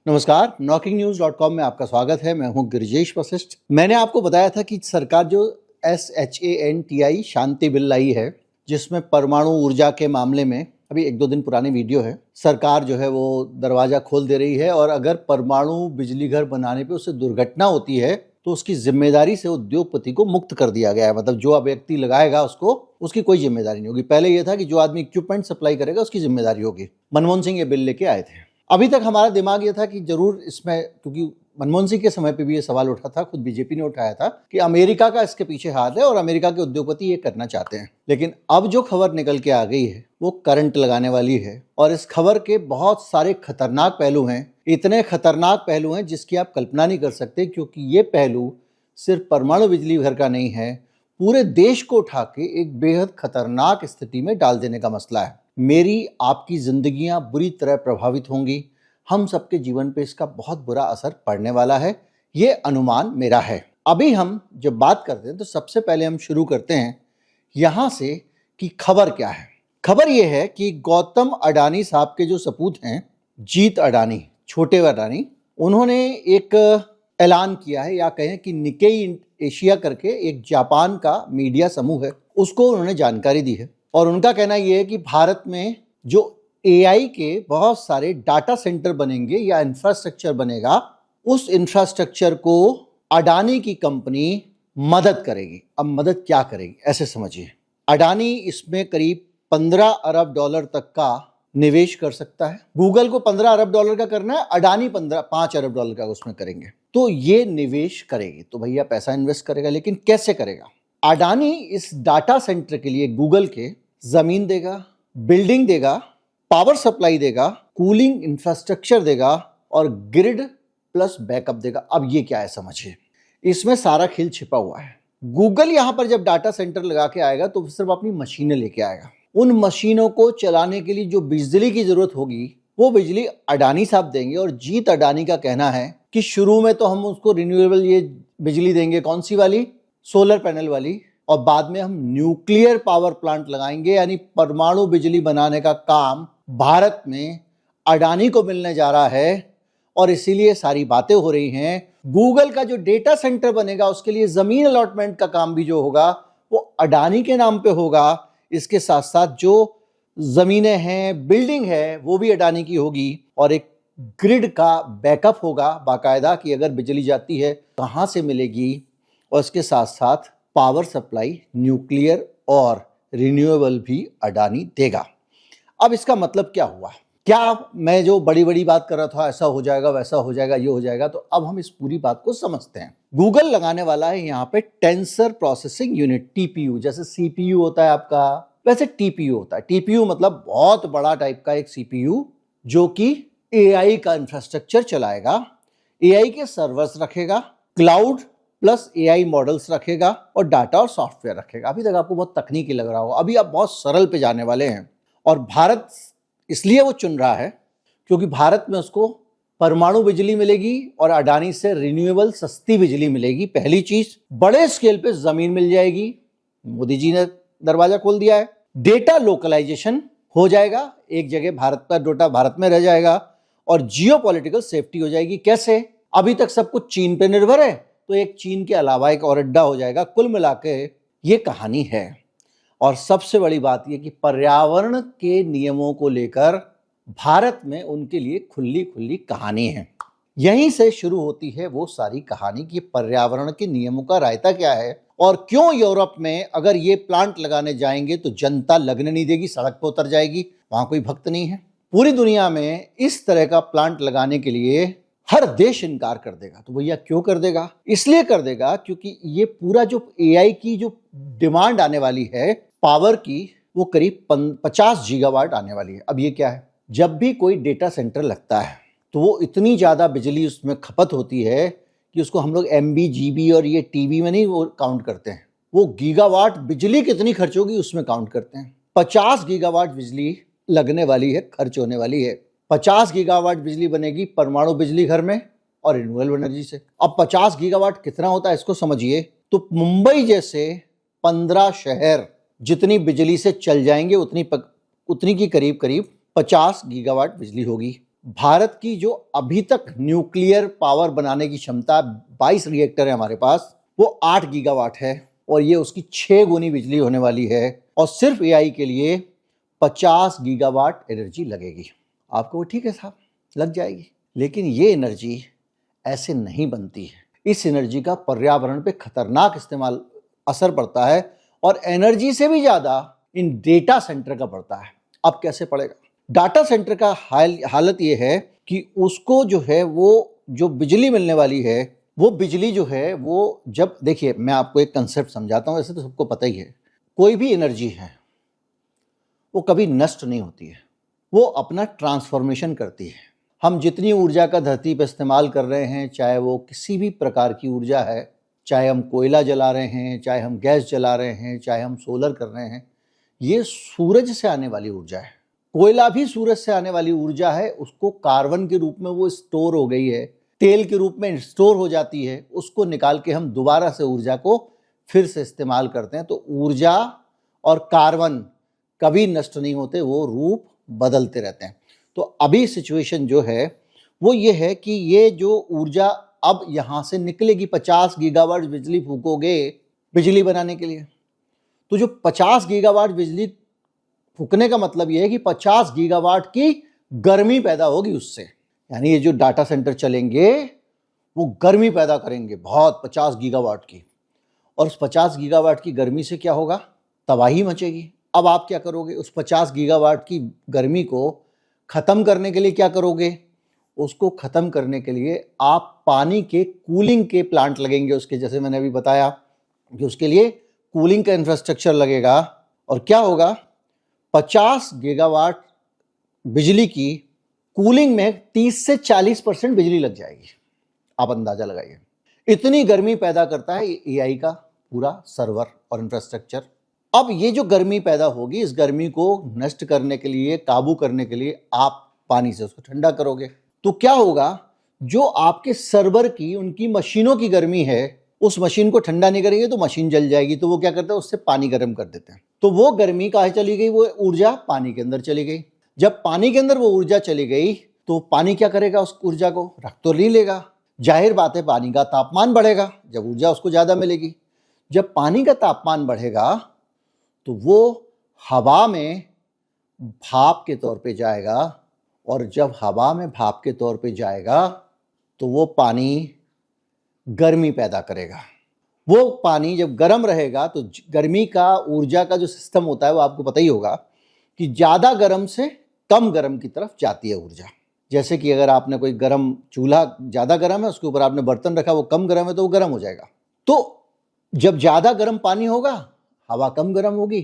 नमस्कार, knocking-news.com में आपका स्वागत है। मैं हूं गिरिजेश वशिष्ठ। मैंने आपको बताया था कि सरकार जो SHANTI शांति बिल लाई है, जिसमें परमाणु ऊर्जा के मामले में अभी 1-2 दिन पुरानी वीडियो है, सरकार जो है वो दरवाजा खोल दे रही है और अगर परमाणु बिजली घर बनाने पे उससे दुर्घटना होती है तो उसकी जिम्मेदारी से उद्योगपति को मुक्त कर दिया गया है। मतलब जो व्यक्ति लगाएगा उसको उसकी कोई जिम्मेदारी नहीं होगी। पहले यह था कि जो आदमी इक्विपमेंट सप्लाई करेगा उसकी जिम्मेदारी होगी। मनमोहन सिंह ये बिल लेके आए थे। अभी तक हमारा दिमाग ये था कि जरूर इसमें, क्योंकि मनमोहन सिंह के समय पे भी ये सवाल उठा था, खुद बीजेपी ने उठाया था कि अमेरिका का इसके पीछे हाथ है और अमेरिका के उद्योगपति ये करना चाहते हैं। लेकिन अब जो खबर निकल के आ गई है वो करंट लगाने वाली है और इस खबर के बहुत सारे खतरनाक पहलू हैं। इतने खतरनाक पहलू हैं जिसकी आप कल्पना नहीं कर सकते, क्योंकि ये पहलू सिर्फ परमाणु बिजली घर का नहीं है, पूरे देश को उठा के एक बेहद खतरनाक स्थिति में डाल देने का मसला है। मेरी आपकी जिंदगियां बुरी तरह प्रभावित होंगी। हम सबके जीवन पे इसका बहुत बुरा असर पड़ने वाला है, ये अनुमान मेरा है। अभी हम जब बात करते हैं तो सबसे पहले हम शुरू करते हैं यहां से कि खबर क्या है। खबर यह है कि गौतम अडानी साहब के जो सपूत हैं, जीत अडानी, छोटे अडानी, उन्होंने एक ऐलान किया है, या कहें कि निकेई एशिया करके एक जापान का मीडिया समूह है, उसको उन्होंने जानकारी दी है। और उनका कहना यह है कि भारत में जो AI के बहुत सारे डाटा सेंटर बनेंगे या इंफ्रास्ट्रक्चर बनेगा, उस इंफ्रास्ट्रक्चर को अडानी की कंपनी मदद करेगी। अब मदद क्या करेगी ऐसे समझिए। अडानी इसमें करीब $15 अरब तक का निवेश कर सकता है। गूगल को $15 अरब का करना है, अडानी $5 अरब का उसमें करेंगे। तो ये निवेश करेगी, तो भैया पैसा इन्वेस्ट करेगा, लेकिन कैसे करेगा? अडानी इस डाटा सेंटर के लिए गूगल के जमीन देगा, बिल्डिंग देगा, पावर सप्लाई देगा, कूलिंग इंफ्रास्ट्रक्चर देगा और ग्रिड प्लस बैकअप देगा। अब ये क्या है समझिए, इसमें सारा खेल छिपा हुआ है। गूगल यहां पर जब डाटा सेंटर लगा के आएगा तो सिर्फ अपनी मशीनें लेके आएगा। उन मशीनों को चलाने के लिए जो बिजली की जरूरत होगी वो बिजली अडानी साहब देंगे। और जीत अडानी का कहना है कि शुरू में तो हम उसको रिन्यूएबल ये बिजली देंगे, कौन सी वाली? सोलर पैनल वाली, और बाद में हम न्यूक्लियर पावर प्लांट लगाएंगे, यानी परमाणु बिजली बनाने का काम भारत में अडानी को मिलने जा रहा है। और इसीलिए सारी बातें हो रही हैं। गूगल का जो डेटा सेंटर बनेगा उसके लिए जमीन अलॉटमेंट का काम भी जो होगा वो अडानी के नाम पे होगा। इसके साथ साथ जो जमीनें हैं, बिल्डिंग है, वो भी अडानी की होगी। और एक ग्रिड का बैकअप होगा बाकायदा कि अगर बिजली जाती है कहां से मिलेगी। और इसके साथ साथ पावर सप्लाई न्यूक्लियर और रिन्यूएबल भी अडानी देगा। अब इसका मतलब क्या हुआ? क्या मैं जो बड़ी बड़ी बात कर रहा था, ऐसा हो जाएगा, वैसा हो जाएगा, ये हो जाएगा? तो अब हम इस पूरी बात को समझते हैं। गूगल लगाने वाला है यहाँ पे टेंसर प्रोसेसिंग यूनिट, TPU। जैसे CPU होता है आपका, वैसे TPU होता है। TPU मतलब बहुत बड़ा टाइप का एक CPU जो कि AI का इंफ्रास्ट्रक्चर चलाएगा, AI के सर्वर्स रखेगा, क्लाउड प्लस AI मॉडल्स रखेगा और डाटा और सॉफ्टवेयर रखेगा। अभी तक आपको बहुत तकनीकी लग रहा होगा, अभी आप बहुत सरल पे जाने वाले हैं। और भारत इसलिए वो चुन रहा है क्योंकि भारत में उसको परमाणु बिजली मिलेगी और अडानी से रिन्यूएबल सस्ती बिजली मिलेगी। पहली चीज, बड़े स्केल पे जमीन मिल जाएगी, मोदी जी ने दरवाजा खोल दिया है। डेटा लोकलाइजेशन हो जाएगा, एक जगह भारत का डेटा भारत में रह जाएगा। और जियोपॉलिटिकल सेफ्टी हो जाएगी। कैसे? अभी तक सब कुछ चीन पे निर्भर है, तो एक चीन के अलावा एक और अड्डा हो जाएगा। कुल मिलाके ये कहानी है। और सबसे बड़ी बात यह कि पर्यावरण के नियमों को लेकर भारत में उनके लिए खुली खुली कहानी है। यहीं से शुरू होती है वो सारी कहानी कि पर्यावरण के नियमों का रायता क्या है और क्यों यूरोप में अगर ये प्लांट लगाने जाएंगे तो जनता लगने नहीं देगी, सड़क पर उतर जाएगी, वहां कोई भक्त नहीं है। पूरी दुनिया में इस तरह का प्लांट लगाने के लिए हर देश इनकार कर देगा। तो भैया क्यों कर देगा? इसलिए कर देगा क्योंकि ये पूरा जो AI की जो डिमांड आने वाली है पावर की, वो करीब 50 गीगावाट आने वाली है। अब ये क्या है? जब भी कोई डेटा सेंटर लगता है तो वो इतनी ज्यादा बिजली उसमें खपत होती है कि उसको हम लोग MB GB और ये टीवी में नहीं वो काउंट करते हैं, वो गीगावाट बिजली कितनी खर्च होगी उसमें काउंट करते हैं। 50 गीगावाट बिजली लगने वाली है, खर्च होने वाली है। 50 गीगावाट बिजली बनेगी परमाणु बिजली घर में और रिन्यूएबल एनर्जी से। अब 50 गीगावाट कितना होता है इसको समझिए। तो मुंबई जैसे 15 शहर जितनी बिजली से चल जाएंगे उतनी की करीब 50 गीगावाट बिजली होगी। भारत की जो अभी तक न्यूक्लियर पावर बनाने की क्षमता 22 रिएक्टर है हमारे पास, वो 8 गीगावाट है और ये उसकी 6 गुनी बिजली होने वाली है और सिर्फ एआई के लिए 50 गीगावाट एनर्जी लगेगी। आपको वो ठीक है साहब, लग जाएगी, लेकिन ये एनर्जी ऐसे नहीं बनती है। इस एनर्जी का पर्यावरण पे खतरनाक इस्तेमाल असर पड़ता है और एनर्जी से भी ज्यादा इन डेटा सेंटर का पड़ता है। अब कैसे पड़ेगा? डाटा सेंटर का हालत ये है कि उसको जो है वो जो बिजली मिलने वाली है, वो बिजली जो है वो जब, देखिए मैं आपको एक कंसेप्ट समझाता हूँ, ऐसे तो सबको पता ही है, कोई भी एनर्जी है वो कभी नष्ट नहीं होती है, वो अपना ट्रांसफॉर्मेशन करती है। हम जितनी ऊर्जा का धरती पर इस्तेमाल कर रहे हैं, चाहे वो किसी भी प्रकार की ऊर्जा है, चाहे हम कोयला जला रहे हैं, चाहे हम गैस जला रहे हैं, चाहे हम सोलर कर रहे हैं, ये सूरज से आने वाली ऊर्जा है। कोयला भी सूरज से आने वाली ऊर्जा है, उसको कार्बन के रूप में वो स्टोर हो गई है, तेल के रूप में स्टोर हो जाती है, उसको निकाल के हम दोबारा से ऊर्जा को फिर से इस्तेमाल करते हैं। तो ऊर्जा और कार्बन कभी नष्ट नहीं होते, वो रूप बदलते रहते हैं। तो अभी सिचुएशन जो है वो ये है कि ये जो ऊर्जा अब यहाँ से निकलेगी, 50 गीगावाट बिजली फूकोगे बिजली बनाने के लिए, तो जो 50 गीगावाट बिजली फूकने का मतलब ये है कि 50 गीगावाट की गर्मी पैदा होगी उससे। यानी ये जो डाटा सेंटर चलेंगे वो गर्मी पैदा करेंगे बहुत, 50 गीगावाट की, और उस 50 गीगावाट की गर्मी से क्या होगा? तबाही मचेगी। अब आप क्या करोगे? उस 50 गीगावाट की गर्मी को खत्म करने के लिए क्या करोगे? उसको खत्म करने के लिए आप पानी के कूलिंग के प्लांट लगेंगे उसके, जैसे मैंने अभी बताया कि उसके लिए कूलिंग का इंफ्रास्ट्रक्चर लगेगा। और क्या होगा? 50 गीगावाट बिजली की कूलिंग में 30 से 40% बिजली लग जाएगी। आप अंदाजा लगाइए, इतनी गर्मी पैदा करता है एआई का पूरा सर्वर और इंफ्रास्ट्रक्चर। अब ये जो गर्मी पैदा होगी, इस गर्मी को नष्ट करने के लिए, काबू करने के लिए आप पानी से उसको ठंडा करोगे। तो क्या होगा? जो आपके सर्वर की, उनकी मशीनों की गर्मी है, उस मशीन को ठंडा नहीं करेंगे तो मशीन जल जाएगी। तो वो क्या करते हैं? उससे पानी गर्म कर देते हैं। तो वो गर्मी कहाँ चली गई? वो ऊर्जा पानी के अंदर चली गई। जब पानी के अंदर वो ऊर्जा चली गई तो पानी क्या करेगा? उस ऊर्जा को रख तो नहीं लेगा। जाहिर बात है पानी का तापमान बढ़ेगा जब ऊर्जा उसको ज्यादा मिलेगी। जब पानी का तापमान बढ़ेगा तो वो हवा में भाप के तौर पे जाएगा, और जब हवा में भाप के तौर पे जाएगा तो वो पानी गर्मी पैदा करेगा। वो पानी जब गर्म रहेगा तो गर्मी का, ऊर्जा का जो सिस्टम होता है वो आपको पता ही होगा कि ज़्यादा गर्म से कम गर्म की तरफ जाती है ऊर्जा। जैसे कि अगर आपने कोई गर्म चूल्हा, ज़्यादा गर्म है, उसके ऊपर आपने बर्तन रखा, वो कम गर्म है तो वो गर्म हो जाएगा। तो जब ज़्यादा गर्म पानी होगा, हवा कम गर्म होगी,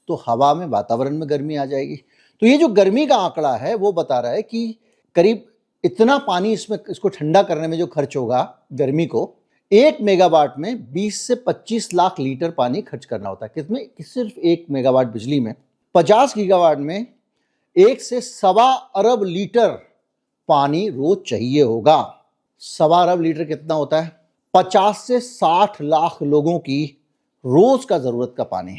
तो हवा में, वातावरण में गर्मी आ जाएगी। तो ये जो गर्मी का आंकड़ा है वो बता रहा है कि करीब इतना पानी इसमें, इसको ठंडा करने में जो खर्च होगा गर्मी को, 1 मेगावाट में 20 से 25 लाख लीटर पानी खर्च करना होता है। किसमें? सिर्फ 1 मेगावाट बिजली में। 50 गीगावाट में 1 से 1.25 अरब लीटर पानी रोज चाहिए होगा। 1.25 अरब लीटर कितना होता है? 50 से 60 लाख लोगों की रोज का जरूरत का पानी।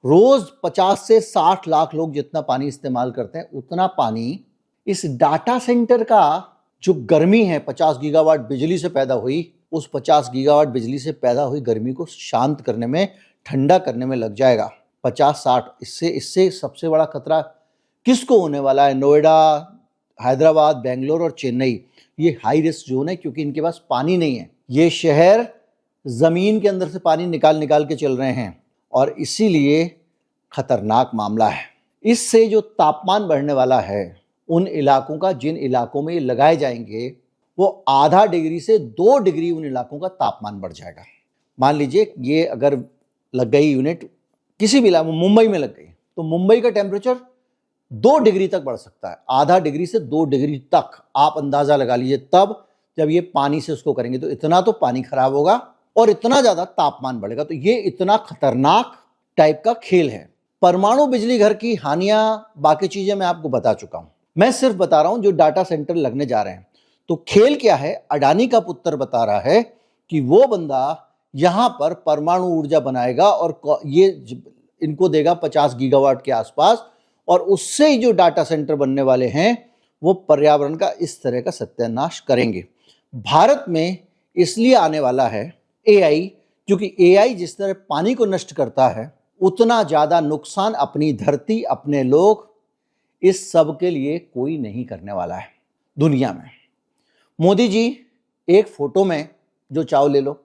रोज 50 से 60 लाख लोग जितना पानी इस्तेमाल करते हैं, उतना पानी इस डाटा सेंटर का जो गर्मी है 50 गीगावाट बिजली से पैदा हुई, उस 50 गीगावाट बिजली से पैदा हुई गर्मी को शांत करने में, ठंडा करने में लग जाएगा 50-60। इससे सबसे बड़ा खतरा किसको होने वाला है? नोएडा, हैदराबाद, बेंगलोर और चेन्नई, ये हाई रिस्क जोन है क्योंकि इनके पास पानी नहीं है। ये शहर जमीन के अंदर से पानी निकाल निकाल के चल रहे हैं और इसीलिए खतरनाक मामला है। इससे जो तापमान बढ़ने वाला है उन इलाकों का, जिन इलाकों में ये लगाए जाएंगे, वो आधा डिग्री से 2 डिग्री उन इलाकों का तापमान बढ़ जाएगा। मान लीजिए ये अगर लग गई यूनिट किसी भी इलाके, मुंबई में लग गई, तो मुंबई का टेम्परेचर 2 डिग्री तक बढ़ सकता है। आधा डिग्री से 2 डिग्री तक आप अंदाजा लगा लीजिए। तब जब ये पानी से उसको करेंगे तो इतना तो पानी खराब होगा और इतना ज्यादा तापमान बढ़ेगा। तो ये इतना खतरनाक टाइप का खेल है। परमाणु बिजली घर की हानियां, बाकी चीजें मैं आपको बता चुका हूं। मैं सिर्फ बता रहा हूं जो डाटा सेंटर लगने जा रहे हैं। तो खेल क्या है? अडानी का पुत्र बता रहा है कि वो बंदा यहां पर परमाणु ऊर्जा बनाएगा और ये इनको देगा 50 गीगावाट के आसपास, और उससे ही जो डाटा सेंटर बनने वाले हैं वो पर्यावरण का इस तरह का सत्यानाश करेंगे। भारत में इसलिए आने वाला है एआई, क्योंकि एआई जिस तरह पानी को नष्ट करता है उतना ज़्यादा नुकसान अपनी धरती, अपने लोग, इस सब के लिए कोई नहीं करने वाला है दुनिया में। मोदी जी एक फोटो में जो चाहो ले लो,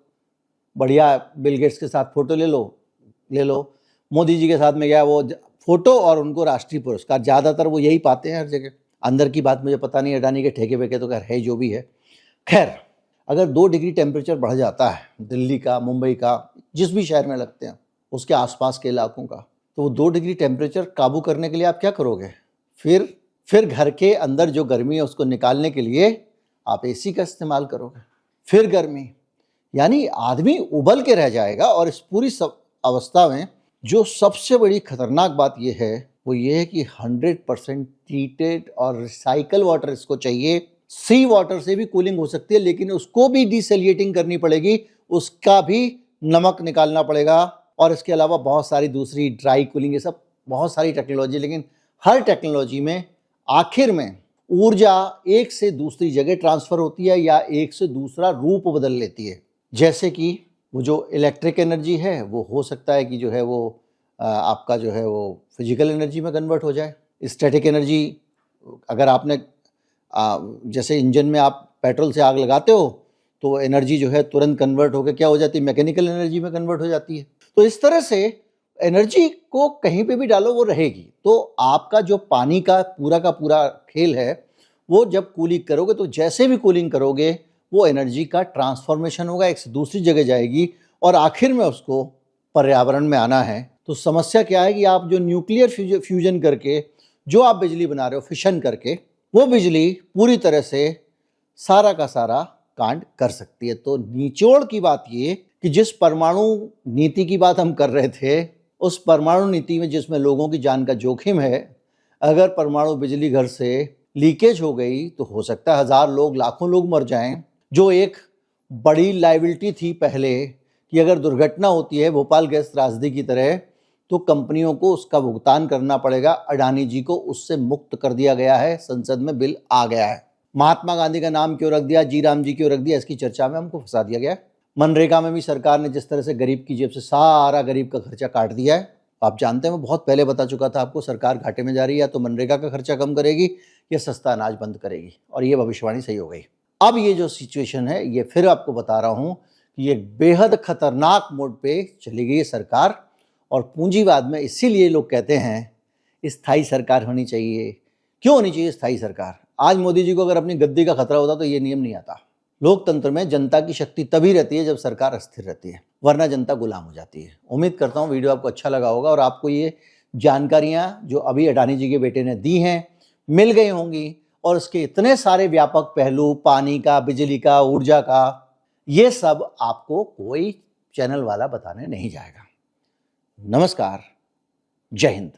बढ़िया बिल गेट्स के साथ फोटो ले लो। मोदी जी के साथ में क्या वो फोटो और उनको राष्ट्रीय पुरस्कार, ज़्यादातर वो यही पाते हैं हर जगह। अंदर की बात मुझे पता नहीं, अडानी के ठेके वेके तो खैर है जो भी है। खैर, अगर 2 डिग्री टेम्परेचर बढ़ जाता है दिल्ली का, मुंबई का, जिस भी शहर में लगते हैं उसके आसपास के इलाकों का, तो वो 2 डिग्री टेम्परेचर काबू करने के लिए आप क्या करोगे? फिर घर के अंदर जो गर्मी है उसको निकालने के लिए आप एसी का इस्तेमाल करोगे। फिर गर्मी, यानी आदमी उबल के रह जाएगा। और इस पूरी अवस्था में जो सबसे बड़ी खतरनाक बात यह है वो ये है कि 100% ट्रीटेड और रिसाइकल वाटर इसको चाहिए। सी वाटर से भी कूलिंग हो सकती है, लेकिन उसको भी डिसैलिएटिंग करनी पड़ेगी, उसका भी नमक निकालना पड़ेगा। और इसके अलावा बहुत सारी दूसरी ड्राई कूलिंग, ये सब बहुत सारी टेक्नोलॉजी, लेकिन हर टेक्नोलॉजी में आखिर में ऊर्जा एक से दूसरी जगह ट्रांसफर होती है या एक से दूसरा रूप बदल लेती है। जैसे कि वो जो इलेक्ट्रिक एनर्जी है वो हो सकता है कि जो है वो आपका जो है वो फिजिकल एनर्जी में कन्वर्ट हो जाए। स्टैटिक एनर्जी, अगर आपने जैसे इंजन में आप पेट्रोल से आग लगाते हो तो एनर्जी जो है तुरंत कन्वर्ट होकर क्या हो जाती है, मैकेनिकल एनर्जी में कन्वर्ट हो जाती है। तो इस तरह से एनर्जी को कहीं पे भी डालो वो रहेगी। तो आपका जो पानी का पूरा खेल है वो जब कूलिंग करोगे तो जैसे भी कूलिंग करोगे वो एनर्जी का ट्रांसफॉर्मेशन होगा, एक से दूसरी जगह जाएगी और आखिर में उसको पर्यावरण में आना है। तो समस्या क्या है कि आप जो न्यूक्लियर फ्यूजन करके जो आप बिजली बना रहे हो, फिशन करके, वो बिजली पूरी तरह से सारा का सारा कांड कर सकती है। तो निचोड़ की बात ये कि जिस परमाणु नीति की बात हम कर रहे थे, उस परमाणु नीति में जिसमें लोगों की जान का जोखिम है, अगर परमाणु बिजली घर से लीकेज हो गई तो हो सकता है 1000 लोग, लाखों लोग मर जाएं। जो एक बड़ी लायबिलिटी थी पहले कि अगर दुर्घटना होती है भोपाल गैस त्रासदी की तरह तो कंपनियों को उसका भुगतान करना पड़ेगा, अडानी जी को उससे मुक्त कर दिया गया है, संसद में बिल आ गया है। महात्मा गांधी का नाम क्यों रख दिया, जी राम जी क्यों रख दिया, इसकी चर्चा में हमको फंसा दिया गया। मनरेगा में भी सरकार ने जिस तरह से गरीब की जेब से सारा गरीब का खर्चा काट दिया है, आप जानते हैं, मैं बहुत पहले बता चुका था आपको, सरकार घाटे में जा रही है, तो मनरेगा का खर्चा कम करेगी या सस्ता अनाज बंद करेगी, और ये भविष्यवाणी सही हो गई। अब ये जो सिचुएशन है ये फिर आपको बता रहा हूँ कि ये बेहद खतरनाक मोड पे चली गई है सरकार। और पूंजीवाद में इसीलिए लोग कहते हैं स्थायी सरकार होनी चाहिए। क्यों होनी चाहिए स्थायी सरकार? आज मोदी जी को अगर अपनी गद्दी का खतरा होता तो ये नियम नहीं आता। लोकतंत्र में जनता की शक्ति तभी रहती है जब सरकार अस्थिर रहती है, वरना जनता गुलाम हो जाती है। उम्मीद करता हूँ वीडियो आपको अच्छा लगा होगा और आपको ये जानकारियाँ जो अभी अडानी जी के बेटे ने दी हैं मिल गई होंगी, और इसके इतने सारे व्यापक पहलू, पानी का, बिजली का, ऊर्जा का, ये सब आपको कोई चैनल वाला बताने नहीं जाएगा। नमस्कार, जय हिंद।